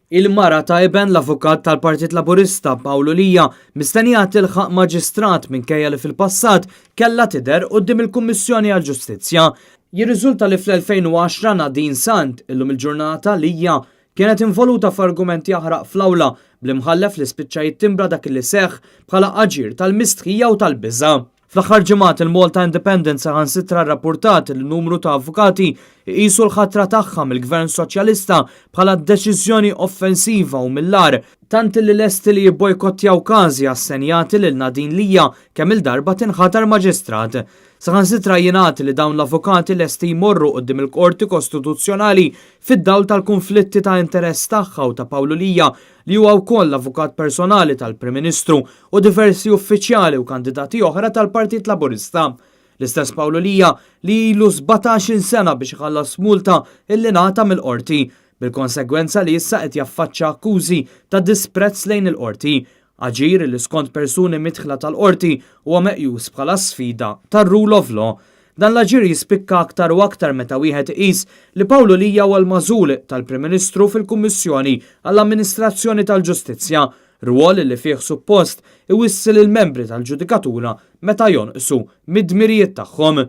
Il-mara ta' Eben l-avukat tal-Partit Laburista Paolo Lija mistennija tilħaq maġistrat minkejja li fil-passat kellha tidher quddiem il-Kummissjoni għall-Ġustizzja. Jirriżulta li fl-2010 Nadine Sant illum il-ġurnata Lija kienet involuta f'argumenti jaħraq fl-awla bl-imħallef li spiċċa jittimbra dak li seħħ bħala aġir tal-mistħija u tal-biża'. Fl-aħħar ġimgħat il-Malta Independent saħansitra rrapportat li n-numru ta' avukati jqisu l-ħatra tagħha mill-Gvern Soċjalista bħala deċiżjoni offensiva u mill-ar tant li lesti li jibbojkottjaw każi assenjati lil Nadine Lija kemm il-darba tinħatar maġistrat. Saħansitra jingħati li dawn l-avukati lesti jmorru quddiem il-Qorti Kostituzzjonali fid-dawl tal-konflitti ta' interess tagħha u ta' Paolo Lija li huwa wkoll l-avukat personali tal-Prim Ministru u diversi uffiċjali u kandidati oħra tal-Partit Laburista. L-istess Paolo Lija li ilu 17 sena biex iħallas multa illi ngħata mill-qorti, bil-konsegwenza li issa qed jaffaċċja akkużi ta' disprezz lejn il-qorti. Aġir li skont persuni midħla tal-qorti huwa meqjus bħala sfida tar-rule of law. Dan l-aġir jispikka aktar u aktar meta wieħed iqis li Paolo Lija huwa l-magħżul tal-Prim Ministru fil-Kummissjoni għall-Amministrazzjoni tal-Ġustizzja, rwol li fih suppost iwissil il-membri tal-Ġudikatura meta jonqsu mid-dmirijiet tagħhom.